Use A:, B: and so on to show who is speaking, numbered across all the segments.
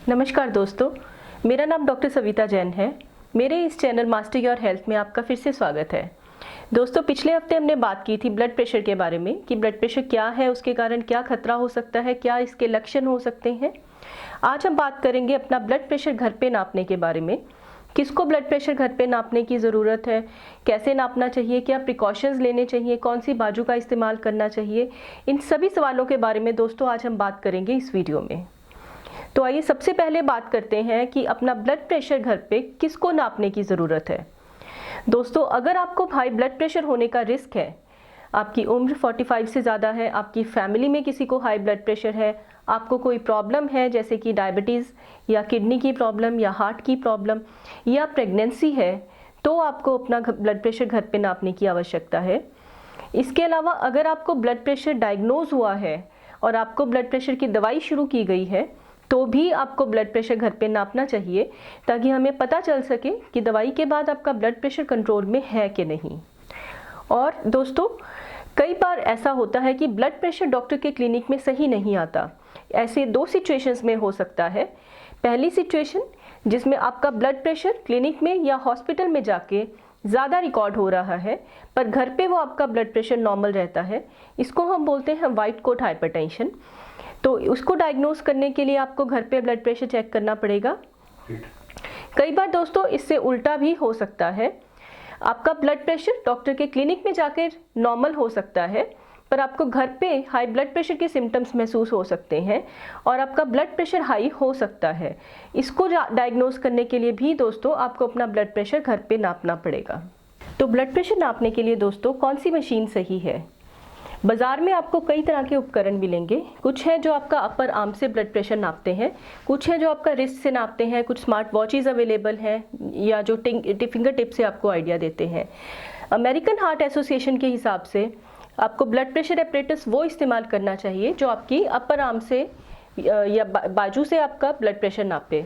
A: नमस्कार दोस्तों, मेरा नाम डॉक्टर सविता जैन है। मेरे इस चैनल मास्टर योर हेल्थ में आपका फिर से स्वागत है। दोस्तों, पिछले हफ्ते हमने बात की थी ब्लड प्रेशर के बारे में कि ब्लड प्रेशर क्या है, उसके कारण क्या खतरा हो सकता है, क्या इसके लक्षण हो सकते हैं। आज हम बात करेंगे अपना ब्लड प्रेशर घर पे नापने के बारे में। किसको ब्लड प्रेशर घर पे नापने की ज़रूरत है, कैसे नापना चाहिए, क्या प्रिकॉशंस लेने चाहिए, कौन सी बाजू का इस्तेमाल करना चाहिए, इन सभी सवालों के बारे में दोस्तों आज हम बात करेंगे इस वीडियो में। तो आइए सबसे पहले बात करते हैं कि अपना ब्लड प्रेशर घर पे किसको नापने की ज़रूरत है। दोस्तों, अगर आपको हाई ब्लड प्रेशर होने का रिस्क है, आपकी उम्र 45 से ज़्यादा है, आपकी फैमिली में किसी को हाई ब्लड प्रेशर है, आपको कोई प्रॉब्लम है जैसे कि डायबिटीज़ या किडनी की प्रॉब्लम या हार्ट की प्रॉब्लम या प्रेगनेंसी है, तो आपको अपना ब्लड प्रेशर घर पे नापने की आवश्यकता है। इसके अलावा अगर आपको ब्लड प्रेशर डायग्नोज हुआ है और आपको ब्लड प्रेशर की दवाई शुरू की गई है, तो भी आपको ब्लड प्रेशर घर पे नापना चाहिए ताकि हमें पता चल सके कि दवाई के बाद आपका ब्लड प्रेशर कंट्रोल में है कि नहीं। और दोस्तों, कई बार ऐसा होता है कि ब्लड प्रेशर डॉक्टर के क्लिनिक में सही नहीं आता। ऐसे दो सिचुएशंस में हो सकता है। पहली सिचुएशन जिसमें आपका ब्लड प्रेशर क्लिनिक में या हॉस्पिटल में जाके ज़्यादा रिकॉर्ड हो रहा है पर घर पे वो आपका ब्लड प्रेशर नॉर्मल रहता है, इसको हम बोलते हैं वाइट कोट हाइपरटेंशन। तो उसको डायग्नोस करने के लिए आपको घर पे ब्लड प्रेशर चेक करना पड़ेगा। कई बार दोस्तों इससे उल्टा भी हो सकता है। आपका ब्लड प्रेशर डॉक्टर के क्लिनिक में जाकर नॉर्मल हो सकता है पर आपको घर पे हाई ब्लड प्रेशर के सिम्टम्स महसूस हो सकते हैं और आपका ब्लड प्रेशर हाई हो सकता है। इसको डायग्नोस करने के लिए भी दोस्तों आपको अपना ब्लड प्रेशर घर पे नापना पड़ेगा। तो ब्लड प्रेशर नापने के लिए दोस्तों कौन सी मशीन सही है? बाज़ार में आपको कई तरह के उपकरण मिलेंगे। कुछ है जो आपका अपर आर्म से ब्लड प्रेशर नापते हैं, कुछ है जो आपका रिस्ट से नापते हैं, कुछ स्मार्ट वॉचेज़ अवेलेबल हैं या जो फिंगर टिप से आपको आइडिया देते हैं। अमेरिकन हार्ट एसोसिएशन के हिसाब से आपको ब्लड प्रेशर एपरेटस वो इस्तेमाल करना चाहिए जो आपकी अपर आर्म से या बाजू से आपका ब्लड प्रेशर नापे।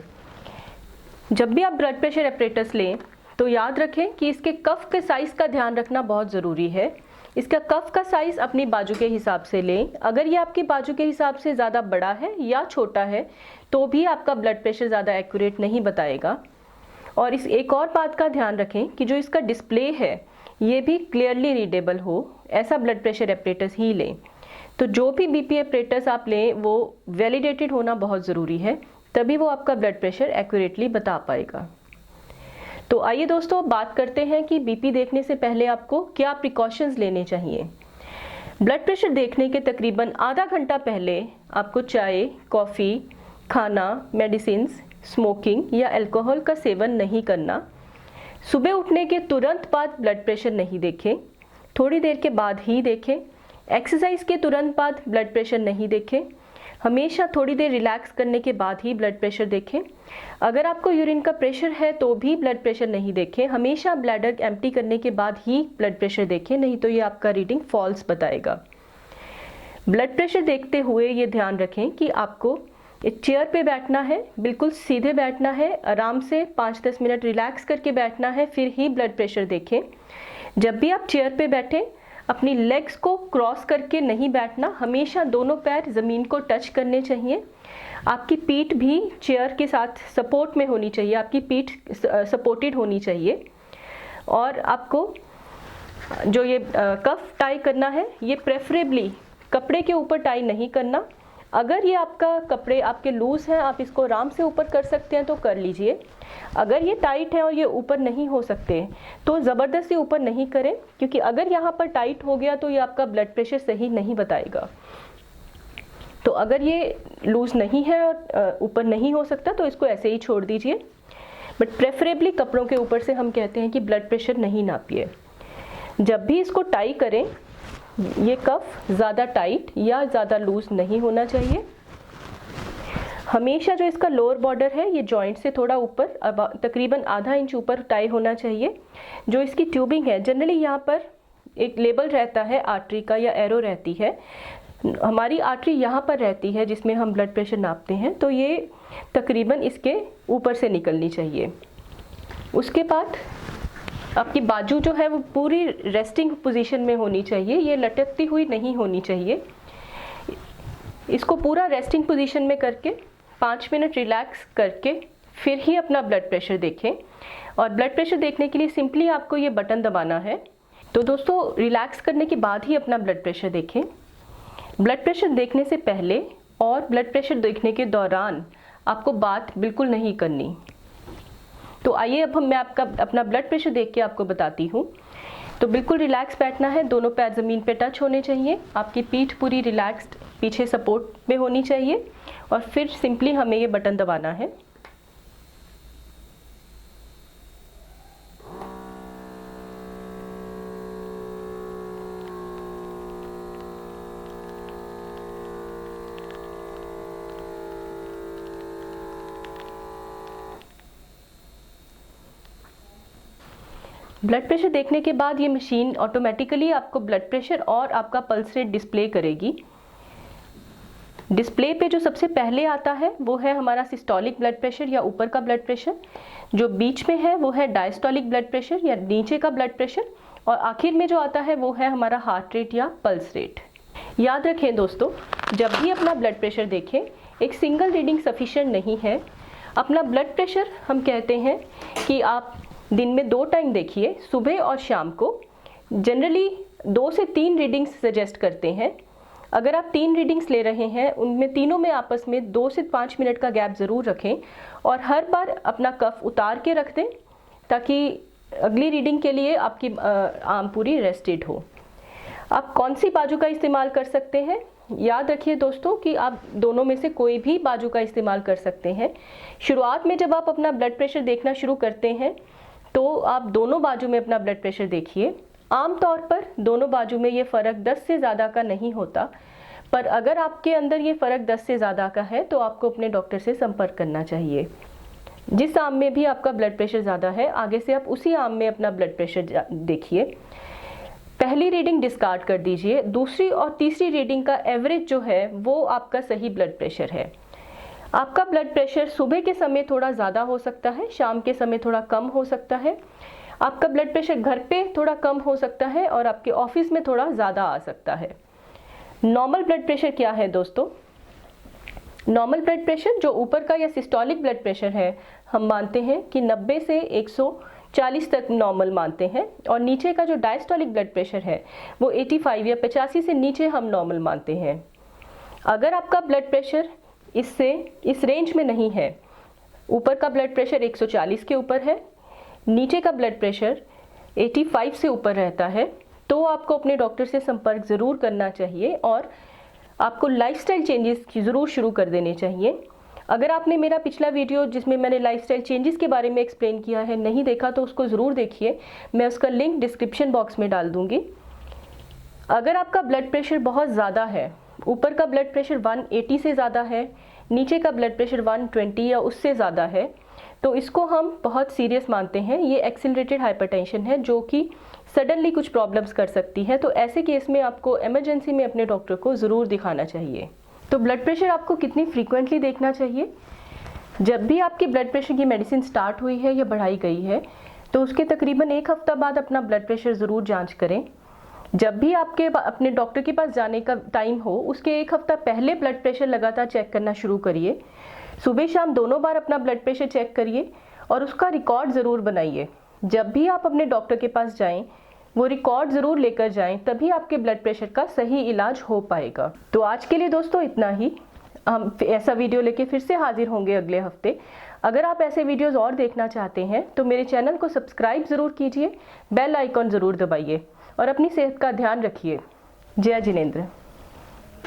A: जब भी आप ब्लड प्रेशर एपरेटस लें तो याद रखें कि इसके कफ के साइज़ का ध्यान रखना बहुत ज़रूरी है। इसका कफ का साइज़ अपनी बाजू के हिसाब से लें। अगर ये आपकी बाजू के हिसाब से ज़्यादा बड़ा है या छोटा है तो भी आपका ब्लड प्रेशर ज़्यादा एक्यूरेट नहीं बताएगा। और इस एक और बात का ध्यान रखें कि जो इसका डिस्प्ले है ये भी क्लियरली रीडेबल हो, ऐसा ब्लड प्रेशर एपरेटस ही लें। तो जो भी बीपी एपरेटस आप लें वो वैलिडेटेड होना बहुत ज़रूरी है, तभी वो आपका ब्लड प्रेशर एक्यूरेटली बता पाएगा। तो आइए दोस्तों बात करते हैं कि बीपी देखने से पहले आपको क्या प्रिकॉशंस लेने चाहिए। ब्लड प्रेशर देखने के तकरीबन आधा घंटा पहले आपको चाय, कॉफ़ी, खाना, मेडिसिन्स, स्मोकिंग या अल्कोहल का सेवन नहीं करना। सुबह उठने के तुरंत बाद ब्लड प्रेशर नहीं देखें, थोड़ी देर के बाद ही देखें। एक्सरसाइज के तुरंत बाद ब्लड प्रेशर नहीं देखें। हमेशा थोड़ी देर रिलैक्स करने के बाद ही ब्लड प्रेशर देखें। अगर आपको यूरिन का प्रेशर है तो भी ब्लड प्रेशर नहीं देखें। हमेशा ब्लैडर एम्प्टी करने के बाद ही ब्लड प्रेशर देखें, नहीं तो ये आपका रीडिंग फॉल्स बताएगा। ब्लड प्रेशर देखते हुए ये ध्यान रखें कि आपको एक चेयर पे बैठना है, बिल्कुल सीधे बैठना है, आराम से 5-10 मिनट रिलैक्स करके बैठना है, फिर ही ब्लड प्रेशर देखें। जब भी आप चेयर पे बैठें अपनी लेग्स को क्रॉस करके नहीं बैठना, हमेशा दोनों पैर ज़मीन को टच करने चाहिए। आपकी पीठ भी चेयर के साथ सपोर्ट में होनी चाहिए, आपकी पीठ सपोर्टेड होनी चाहिए। और आपको जो ये कफ टाई करना है ये प्रेफरेबली कपड़े के ऊपर टाई नहीं करना। अगर ये आपका कपड़े आपके लूज़ हैं, आप इसको आराम से ऊपर कर सकते हैं तो कर लीजिए। अगर ये टाइट है और ये ऊपर नहीं हो सकते तो ज़बरदस्ती ऊपर नहीं करें, क्योंकि अगर यहाँ पर टाइट हो गया तो ये आपका ब्लड प्रेशर सही नहीं बताएगा। तो अगर ये लूज़ नहीं है और ऊपर नहीं हो सकता तो इसको ऐसे ही छोड़ दीजिए। बट प्रेफरेबली कपड़ों के ऊपर से हम कहते हैं कि ब्लड प्रेशर नहीं नापिए। जब भी इसको टाई करें ये कफ ज़्यादा टाइट या ज़्यादा लूज़ नहीं होना चाहिए। हमेशा जो इसका लोअर बॉर्डर है ये जॉइंट से थोड़ा ऊपर, तकरीबन आधा इंच ऊपर टाई होना चाहिए। जो इसकी ट्यूबिंग है, जनरली यहाँ पर एक लेबल रहता है आर्टरी का या एरो रहती है। हमारी आर्टरी यहाँ पर रहती है जिसमें हम ब्लड प्रेशर नापते हैं, तो ये तकरीबन इसके ऊपर से निकलनी चाहिए। उसके बाद आपकी बाजू जो है वो पूरी रेस्टिंग पोजीशन में होनी चाहिए, ये लटकती हुई नहीं होनी चाहिए। इसको पूरा रेस्टिंग पोजीशन में करके 5 मिनट रिलैक्स करके फिर ही अपना ब्लड प्रेशर देखें। और ब्लड प्रेशर देखने के लिए सिंपली आपको ये बटन दबाना है। तो दोस्तों, रिलैक्स करने के बाद ही अपना ब्लड प्रेशर देखें। ब्लड प्रेशर देखने से पहले और ब्लड प्रेशर देखने के दौरान आपको बात बिल्कुल नहीं करनी। तो आइए अब मैं अपना ब्लड प्रेशर देख के आपको बताती हूँ। तो बिल्कुल रिलैक्स बैठना है, दोनों पैर ज़मीन पे टच होने चाहिए, आपकी पीठ पूरी रिलैक्स्ड पीछे सपोर्ट में होनी चाहिए और फिर सिंपली हमें ये बटन दबाना है। ब्लड प्रेशर देखने के बाद ये मशीन ऑटोमेटिकली आपको ब्लड प्रेशर और आपका पल्स रेट डिस्प्ले करेगी। डिस्प्ले पे जो सबसे पहले आता है वो है हमारा सिस्टोलिक ब्लड प्रेशर या ऊपर का ब्लड प्रेशर, जो बीच में है वो है डायस्टोलिक ब्लड प्रेशर या नीचे का ब्लड प्रेशर, और आखिर में जो आता है वो है हमारा हार्ट रेट या पल्स रेट। याद रखें दोस्तों, जब भी अपना ब्लड प्रेशर देखें, एक सिंगल रीडिंग सफिशिएंट नहीं है। अपना ब्लड प्रेशर हम कहते हैं कि आप दिन में 2 टाइम देखिए, सुबह और शाम को। जनरली 2 से 3 रीडिंग्स सजेस्ट करते हैं। अगर आप 3 रीडिंग्स ले रहे हैं, उनमें तीनों में आपस में 2 से 5 मिनट का गैप ज़रूर रखें और हर बार अपना कफ उतार के रख दें ताकि अगली रीडिंग के लिए आपकी आर्म पूरी रेस्टेड हो। आप कौन सी बाजू का इस्तेमाल कर सकते हैं? याद रखिए दोस्तों कि आप दोनों में से कोई भी बाजू का इस्तेमाल कर सकते हैं। शुरुआत में जब आप अपना ब्लड प्रेशर देखना शुरू करते हैं तो आप दोनों बाजू में अपना ब्लड प्रेशर देखिए। आमतौर पर दोनों बाजू में ये फ़र्क 10 से ज़्यादा का नहीं होता, पर अगर आपके अंदर ये फ़र्क 10 से ज़्यादा का है तो आपको अपने डॉक्टर से संपर्क करना चाहिए। जिस आर्म में भी आपका ब्लड प्रेशर ज़्यादा है, आगे से आप उसी आर्म में अपना ब्लड प्रेशर देखिए। पहली रीडिंग डिस्कार्ड कर दीजिए। दूसरी और तीसरी रीडिंग का एवरेज जो है वो आपका सही ब्लड प्रेशर है। आपका ब्लड प्रेशर सुबह के समय थोड़ा ज़्यादा हो सकता है, शाम के समय थोड़ा कम हो सकता है। आपका ब्लड प्रेशर घर पे थोड़ा कम हो सकता है और आपके ऑफिस में थोड़ा ज़्यादा आ सकता है। नॉर्मल ब्लड प्रेशर क्या है दोस्तों? नॉर्मल ब्लड प्रेशर जो ऊपर का या सिस्टोलिक ब्लड प्रेशर है, हम मानते हैं कि 90 से 140 तक नॉर्मल मानते हैं, और नीचे का जो डायस्टोलिक ब्लड प्रेशर है वो 85 या 85 से नीचे हम नॉर्मल मानते हैं। अगर आपका ब्लड प्रेशर इस रेंज में नहीं है, ऊपर का ब्लड प्रेशर 140 के ऊपर है, नीचे का ब्लड प्रेशर 85 से ऊपर रहता है, तो आपको अपने डॉक्टर से संपर्क ज़रूर करना चाहिए और आपको लाइफस्टाइल चेंजेस ज़रूर शुरू कर देने चाहिए। अगर आपने मेरा पिछला वीडियो जिसमें मैंने लाइफस्टाइल चेंजेस के बारे में एक्सप्लेन किया है नहीं देखा तो उसको ज़रूर देखिए, मैं उसका लिंक डिस्क्रिप्शन बॉक्स में डाल दूँगी। अगर आपका ब्लड प्रेशर बहुत ज़्यादा है, ऊपर का ब्लड प्रेशर 180 से ज़्यादा है, नीचे का ब्लड प्रेशर 120 या उससे ज़्यादा है, तो इसको हम बहुत सीरियस मानते हैं। ये एक्सिलरेटेड हाइपरटेंशन है जो कि सडनली कुछ प्रॉब्लम्स कर सकती है। तो ऐसे केस में आपको इमरजेंसी में अपने डॉक्टर को ज़रूर दिखाना चाहिए। तो ब्लड प्रेशर आपको कितनी फ्रीक्वेंटली देखना चाहिए? जब भी आपकी ब्लड प्रेशर की मेडिसिन स्टार्ट हुई है या बढ़ाई गई है तो उसके तकरीबन 1 हफ्ता बाद अपना ब्लड प्रेशर ज़रूर जाँच करें। जब भी आपके अपने डॉक्टर के पास जाने का टाइम हो, उसके 1 हफ्ता पहले ब्लड प्रेशर लगातार चेक करना शुरू करिए। सुबह शाम दोनों बार अपना ब्लड प्रेशर चेक करिए और उसका रिकॉर्ड ज़रूर बनाइए। जब भी आप अपने डॉक्टर के पास जाएं, वो रिकॉर्ड ज़रूर लेकर जाएं, तभी आपके ब्लड प्रेशर का सही इलाज हो पाएगा। तो आज के लिए दोस्तों इतना ही। हम ऐसा वीडियो लेके फिर से हाजिर होंगे अगले हफ्ते। अगर आप ऐसे वीडियोज़ और देखना चाहते हैं तो मेरे चैनल को सब्सक्राइब ज़रूर कीजिए, बेल आइकॉन ज़रूर दबाइए और अपनी सेहत का ध्यान रखिए। जय जिनेंद्र।